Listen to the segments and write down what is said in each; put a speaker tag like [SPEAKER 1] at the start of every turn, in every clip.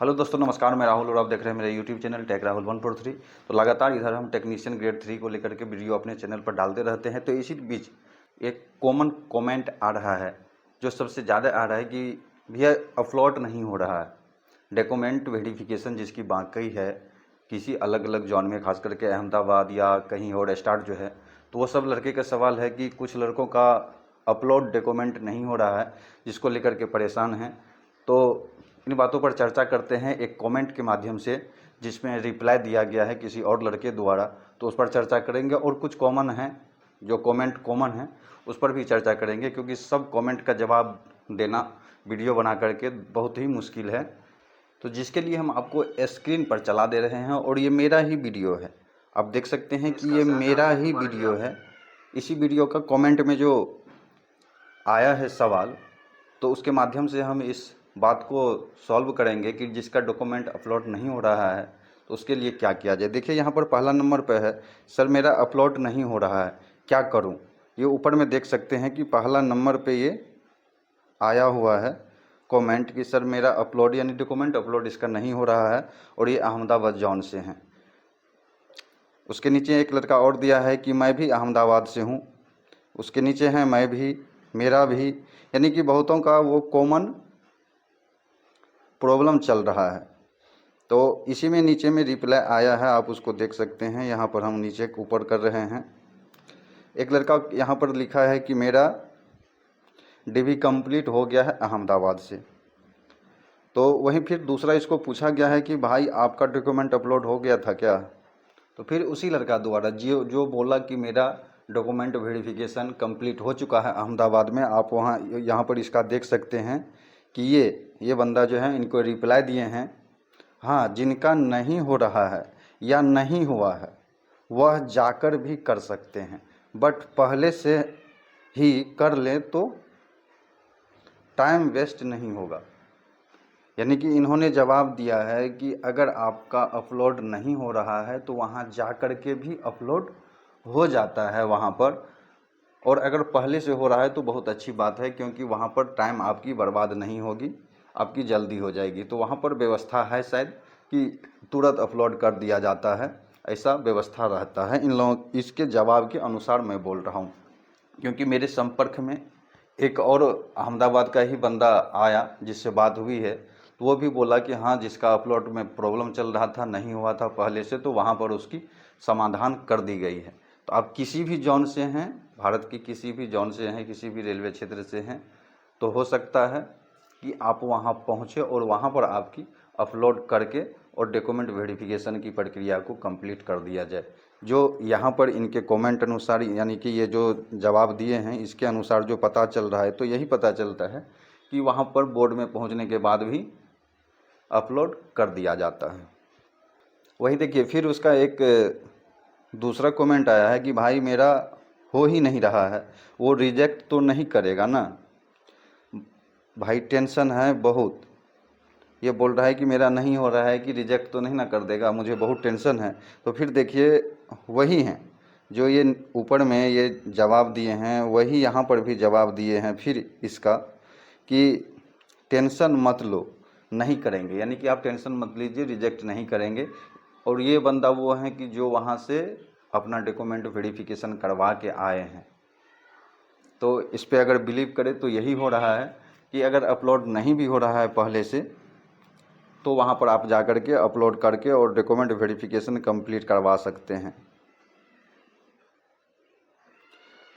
[SPEAKER 1] Hello दोस्तों, नमस्कार। मैं राहुल और आप देख रहे हैं मेरे यूट्यूब चैनल टेक राहुल 143। तो लगातार इधर हम टेक्नीशियन ग्रेड 3 को लेकर के वीडियो अपने चैनल पर डालते रहते हैं। तो इसी बीच एक कॉमन कमेंट आ रहा है, जो सबसे ज़्यादा आ रहा है कि भैया अपलोड नहीं हो रहा है डॉक्यूमेंट वेरिफिकेशन, जिसकी बाकी है किसी अलग अलग जोन में, खास करके अहमदाबाद या कहीं और स्टार्ट जो है। तो वो सब लड़के का सवाल है कि कुछ लड़कों का अपलोड डॉक्यूमेंट नहीं हो रहा है, जिसको लेकर के परेशान हैं। तो इन बातों पर चर्चा करते हैं एक कमेंट के माध्यम से, जिसमें रिप्लाई दिया गया है किसी और लड़के द्वारा। तो उस पर चर्चा करेंगे और कुछ कॉमन हैं, जो कमेंट कॉमन है उस पर भी चर्चा करेंगे, क्योंकि सब कमेंट का जवाब देना वीडियो बना करके बहुत ही मुश्किल है। तो जिसके लिए हम आपको स्क्रीन पर चला दे रहे हैं, और ये मेरा ही वीडियो है। आप देख सकते हैं कि ये मेरा ही वीडियो है। इसी वीडियो का कमेंट में जो आया है सवाल, तो उसके माध्यम से हम इस बात को सॉल्व करेंगे कि जिसका डॉक्यूमेंट अपलोड नहीं हो रहा है तो उसके लिए क्या किया जाए। देखिए, यहाँ पर पहला नंबर पर है, सर मेरा अपलोड नहीं हो रहा है, क्या करूँ। ये ऊपर में देख सकते हैं कि पहला नंबर पे ये आया हुआ है कमेंट कि सर मेरा अपलोड यानी डॉक्यूमेंट अपलोड इसका नहीं हो रहा है, और ये अहमदाबाद जॉन से हैं। उसके नीचे एक लड़का और दिया है कि मैं भी अहमदाबाद से हूँ। उसके नीचे है मैं भी, मेरा भी, यानी कि बहुतों का वो कॉमन प्रॉब्लम चल रहा है। तो इसी में नीचे में रिप्लाई आया है, आप उसको देख सकते हैं। यहाँ पर हम नीचे ऊपर कर रहे हैं। एक लड़का यहाँ पर लिखा है कि मेरा डीवी कंप्लीट हो गया है अहमदाबाद से। तो वहीं फिर दूसरा इसको पूछा गया है कि भाई आपका डॉक्यूमेंट अपलोड हो गया था क्या। तो फिर उसी लड़का द्वारा जो बोला कि मेरा डॉक्यूमेंट वेरिफिकेशन कंप्लीट हो चुका है अहमदाबाद में। आप वहाँ यहाँ पर इसका देख सकते हैं कि ये बंदा जो है, इनको रिप्लाई दिए हैं। हाँ, जिनका नहीं हो रहा है या नहीं हुआ है वह जाकर भी कर सकते हैं, बट पहले से ही कर लें तो टाइम वेस्ट नहीं होगा। यानी कि इन्होंने जवाब दिया है कि अगर आपका अपलोड नहीं हो रहा है तो वहाँ जा कर के भी अपलोड हो जाता है वहाँ पर, और अगर पहले से हो रहा है तो बहुत अच्छी बात है, क्योंकि वहाँ पर टाइम आपकी बर्बाद नहीं होगी, आपकी जल्दी हो जाएगी। तो वहाँ पर व्यवस्था है शायद कि तुरंत अपलोड कर दिया जाता है, ऐसा व्यवस्था रहता है इन लोगों। इसके जवाब के अनुसार मैं बोल रहा हूँ, क्योंकि मेरे संपर्क में एक और अहमदाबाद का ही बंदा आया जिससे बात हुई है। तो वो भी बोला कि हाँ, जिसका अपलोड में प्रॉब्लम चल रहा था, नहीं हुआ था पहले से, तो वहाँ पर उसकी समाधान कर दी गई है। तो आप किसी भी जॉन से हैं, भारत की किसी भी जॉन से हैं, किसी भी रेलवे क्षेत्र से हैं, तो हो सकता है कि आप वहाँ पहुँचे और वहाँ पर आपकी अपलोड करके और डॉक्यूमेंट वेरिफिकेशन की प्रक्रिया को कंप्लीट कर दिया जाए। जो यहाँ पर इनके कमेंट अनुसार, यानी कि ये जो जवाब दिए हैं इसके अनुसार जो पता चल रहा है, तो यही पता चलता है कि वहाँ पर बोर्ड में पहुँचने के बाद भी अपलोड कर दिया जाता है। वही देखिए, फिर उसका एक दूसरा कमेंट आया है कि भाई मेरा हो ही नहीं रहा है, वो रिजेक्ट तो नहीं करेगा ना भाई, टेंशन है बहुत। ये बोल रहा है कि मेरा नहीं हो रहा है कि रिजेक्ट तो नहीं ना कर देगा, मुझे बहुत टेंशन है। तो फिर देखिए, वही हैं जो ये ऊपर में ये जवाब दिए हैं, वही यहाँ पर भी जवाब दिए हैं फिर इसका कि टेंशन मत लो, नहीं करेंगे, यानी कि आप टेंशन मत लीजिए, रिजेक्ट नहीं करेंगे। और ये बंदा वो है कि जो वहाँ से अपना डॉक्यूमेंट वेरिफिकेशन करवा के आए हैं। तो इस पर अगर बिलीव करें तो यही हो रहा है कि अगर अपलोड नहीं भी हो रहा है पहले से, तो वहाँ पर आप जा कर के अपलोड करके और डॉक्यूमेंट वेरिफिकेशन कंप्लीट करवा सकते हैं।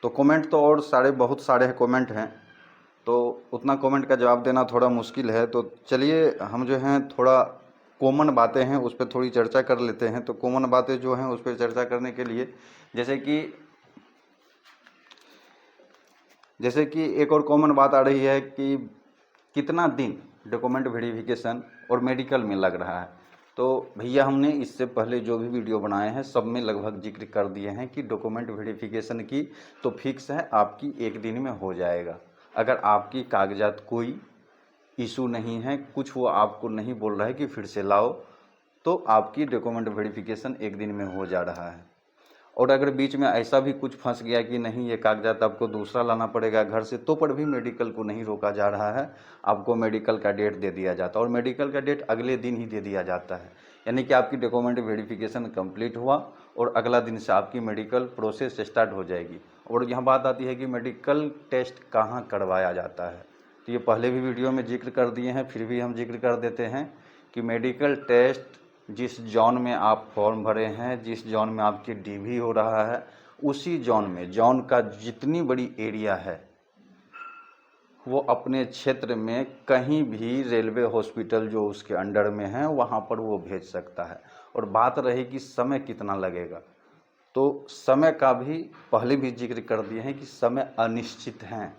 [SPEAKER 1] तो कमेंट तो और बहुत सारे कमेंट हैं, तो उतना कमेंट का जवाब देना थोड़ा मुश्किल है। तो चलिए, हम जो हैं थोड़ा कॉमन बातें हैं उस पर थोड़ी चर्चा कर लेते हैं। तो कॉमन बातें जो हैं उस पर चर्चा करने के लिए, जैसे कि एक और कॉमन बात आ रही है कि कितना दिन डॉक्यूमेंट वेरिफिकेशन और मेडिकल में लग रहा है। तो भैया, हमने इससे पहले जो भी वीडियो बनाए हैं सब में लगभग जिक्र कर दिए हैं कि डॉक्यूमेंट वेरिफिकेशन की तो फिक्स है, आपकी एक दिन में हो जाएगा। अगर आपकी कागजात कोई इशू नहीं है, कुछ वो आपको नहीं बोल रहा है कि फिर से लाओ, तो आपकी डॉक्यूमेंट वेरिफिकेशन एक दिन में हो जा रहा है। और अगर बीच में ऐसा भी कुछ फंस गया कि नहीं ये कागजात आपको दूसरा लाना पड़ेगा घर से, तो पर भी मेडिकल को नहीं रोका जा रहा है, आपको मेडिकल का डेट दे दिया जाता है और मेडिकल का डेट अगले दिन ही दे दिया जाता है। यानी कि आपकी डॉक्यूमेंट वेरिफिकेशन कंप्लीट हुआ और अगला दिन से आपकी मेडिकल प्रोसेस स्टार्ट हो जाएगी। और यहाँ बात आती है कि मेडिकल टेस्ट कहाँ करवाया जाता है, तो ये पहले भी वीडियो में जिक्र कर दिए हैं, फिर भी हम जिक्र कर देते हैं कि मेडिकल टेस्ट जिस जोन में आप फॉर्म भरे हैं, जिस जोन में आपकी डीवी हो रहा है, उसी जोन में, जोन का जितनी बड़ी एरिया है वो अपने क्षेत्र में कहीं भी रेलवे हॉस्पिटल जो उसके अंडर में है वहाँ पर वो भेज सकता है। और बात रही कि समय कितना लगेगा, तो समय का भी पहले भी जिक्र कर दिए हैं कि समय अनिश्चित है।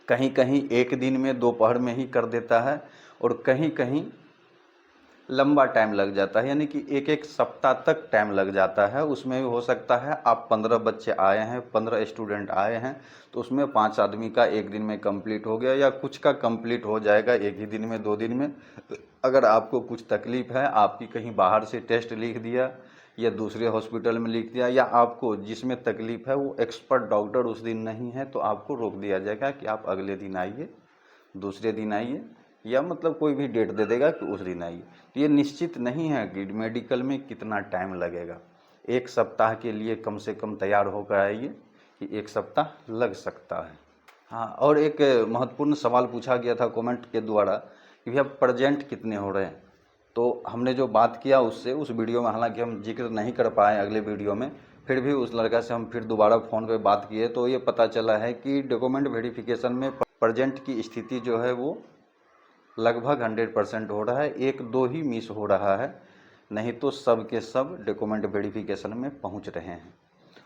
[SPEAKER 1] कहीं कहीं एक दिन में दोपहर में ही कर देता है और कहीं कहीं लंबा टाइम लग जाता है, यानी कि एक एक सप्ताह तक टाइम लग जाता है। उसमें भी हो सकता है आप 15 बच्चे आए हैं, 15 स्टूडेंट आए हैं, तो उसमें 5 आदमी का एक दिन में कंप्लीट हो गया, या कुछ का कंप्लीट हो जाएगा एक ही दिन में, 2 दिन में। अगर आपको कुछ तकलीफ़ है, आपकी कहीं बाहर से टेस्ट लिख दिया या दूसरे हॉस्पिटल में लिख दिया, या आपको जिसमें तकलीफ़ है वो एक्सपर्ट डॉक्टर उस दिन नहीं है, तो आपको रोक दिया जाएगा कि आप अगले दिन आइए, दूसरे दिन आइए, या मतलब कोई भी डेट दे देगा कि उस दिन आइए। तो ये निश्चित नहीं है कि मेडिकल में कितना टाइम लगेगा। एक सप्ताह के लिए कम से कम तैयार होकर आइए कि एक सप्ताह लग सकता है। हाँ, और एक महत्वपूर्ण सवाल पूछा गया था कमेंट के द्वारा कि भैया प्रेजेंट कितने हो रहे हैं, तो हमने जो बात किया उससे उस वीडियो में हालांकि हम जिक्र नहीं कर पाए अगले वीडियो में, फिर भी उस लड़का से हम फिर दोबारा फ़ोन पे बात किए तो ये पता चला है कि डॉक्यूमेंट वेरिफिकेशन में प्रेजेंट की स्थिति जो है वो लगभग 100% हो रहा है, 1-2 ही मिस हो रहा है, नहीं तो सब के सब डॉक्यूमेंट वेरिफिकेशन में पहुंच रहे हैं।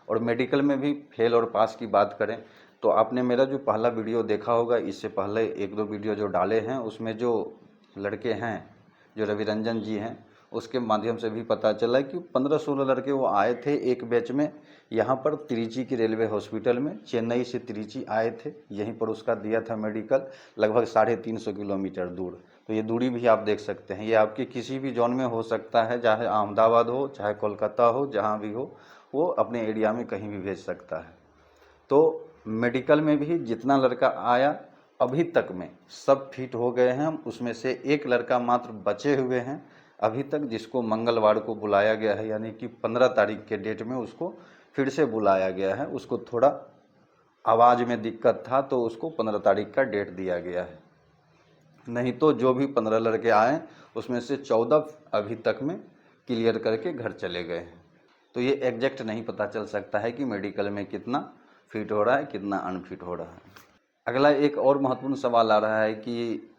[SPEAKER 1] और मेडिकल में भी फेल और पास की बात करें तो आपने मेरा जो पहला वीडियो देखा होगा, इससे पहले 1-2 वीडियो जो डाले हैं उसमें जो लड़के हैं, जो रवि रंजन जी हैं, उसके माध्यम से भी पता चला कि 15-16 लड़के वो आए थे एक बैच में, यहाँ पर त्रिची की रेलवे हॉस्पिटल में, चेन्नई से त्रिची आए थे, यहीं पर उसका दिया था मेडिकल, लगभग 350 किलोमीटर दूर। तो ये दूरी भी आप देख सकते हैं, ये आपके किसी भी जोन में हो सकता है, चाहे अहमदाबाद हो, चाहे कोलकाता हो, जहाँ भी हो, वो अपने एरिया में कहीं भी भेज सकता है। तो मेडिकल में भी जितना लड़का आया अभी तक में सब फिट हो गए हैं, उसमें से एक लड़का मात्र बचे हुए हैं अभी तक, जिसको मंगलवार को बुलाया गया है, यानी कि 15 तारीख के डेट में उसको फिर से बुलाया गया है। उसको थोड़ा आवाज़ में दिक्कत था तो उसको 15 तारीख का डेट दिया गया है, नहीं तो जो भी 15 लड़के आए उसमें से 14 अभी तक में क्लियर करके घर चले गए हैं। तो ये एग्जैक्ट नहीं पता चल सकता है कि मेडिकल में कितना फिट हो रहा है, कितना अनफिट हो रहा है। अगला एक और महत्वपूर्ण सवाल आ रहा है कि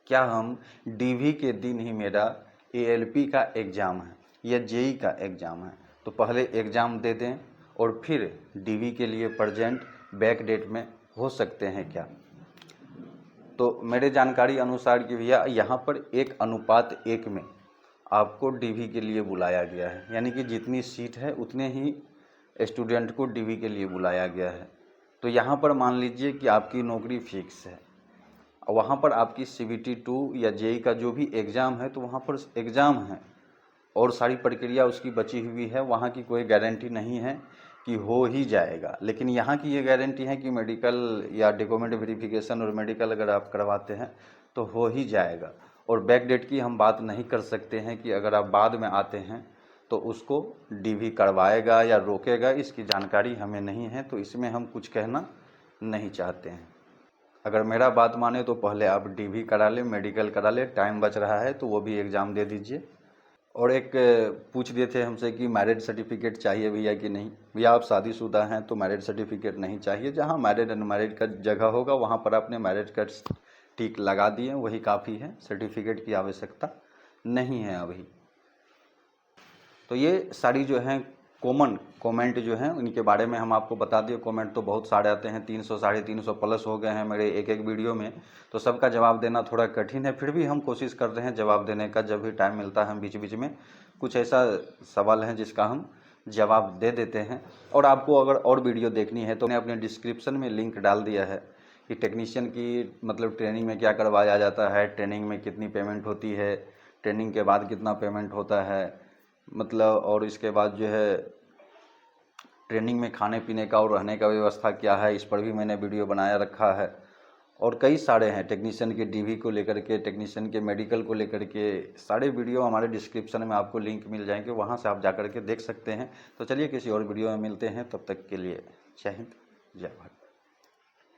[SPEAKER 1] क्या हम डीवी के दिन ही, मेरा एएलपी का एग्ज़ाम है या जेई का एग्ज़ाम है, तो पहले एग्ज़ाम दे दें और फिर डीवी के लिए प्रेजेंट बैक डेट में हो सकते हैं क्या? तो मेरे जानकारी अनुसार कि भैया यहाँ पर 1:1 में आपको डीवी के लिए बुलाया गया है, यानी कि जितनी सीट है उतने ही स्टूडेंट को डीवी के लिए बुलाया गया है। तो यहाँ पर मान लीजिए कि आपकी नौकरी फिक्स है, वहाँ पर आपकी CBT 2 या जेई का जो भी एग्ज़ाम है तो वहाँ पर एग्ज़ाम है और सारी प्रक्रिया उसकी बची हुई है, वहाँ की कोई गारंटी नहीं है कि हो ही जाएगा। लेकिन यहाँ की ये गारंटी है कि मेडिकल या डॉक्यूमेंट वेरिफिकेशन और मेडिकल अगर आप करवाते हैं तो हो ही जाएगा। और बैक डेट की हम बात नहीं कर सकते हैं कि अगर आप बाद में आते हैं तो उसको डीवी करवाएगा या रोकेगा, इसकी जानकारी हमें नहीं है, तो इसमें हम कुछ कहना नहीं चाहते हैं। अगर मेरा बात माने तो पहले आप डीवी करा लें, मेडिकल करा लें, टाइम बच रहा है तो वो भी एग्ज़ाम दे दीजिए। और एक पूछ दिए थे हमसे कि मैरिज सर्टिफिकेट चाहिए भैया कि नहीं। भैया आप शादीशुदा हैं तो मैरिज सर्टिफिकेट नहीं चाहिए, जहाँ मैरिड अनमैरिड का जगह होगा वहाँ पर आपने मैरिज का टिक लगा दिए, वही काफ़ी है, सर्टिफिकेट की आवश्यकता नहीं है अभी। तो ये सारी जो हैं कॉमन कमेंट जो हैं उनके बारे में हम आपको बता दिए। कमेंट तो बहुत सारे आते हैं, 300 350 प्लस हो गए हैं मेरे एक वीडियो में, तो सबका जवाब देना थोड़ा कठिन है, फिर भी हम कोशिश कर रहे हैं जवाब देने का। जब भी टाइम मिलता है हम बीच बीच में कुछ ऐसा सवाल है जिसका हम जवाब दे देते हैं। और आपको अगर और वीडियो देखनी है तो मैंने अपने डिस्क्रिप्शन में लिंक डाल दिया है कि टेक्नीशियन की मतलब ट्रेनिंग में क्या करवाया जाता है, ट्रेनिंग में कितनी पेमेंट होती है, ट्रेनिंग के बाद कितना पेमेंट होता है, मतलब, और इसके बाद जो है ट्रेनिंग में खाने पीने का और रहने का व्यवस्था क्या है, इस पर भी मैंने वीडियो बनाया रखा है। और कई सारे हैं, टेक्नीशियन के डीवी को लेकर के, टेक्नीशियन के मेडिकल को लेकर के, सारे वीडियो हमारे डिस्क्रिप्शन में आपको लिंक मिल जाएंगे, वहाँ से आप जा कर के देख सकते हैं। तो चलिए किसी और वीडियो में मिलते हैं, तब तक के लिए जय हिंद, जय भारत।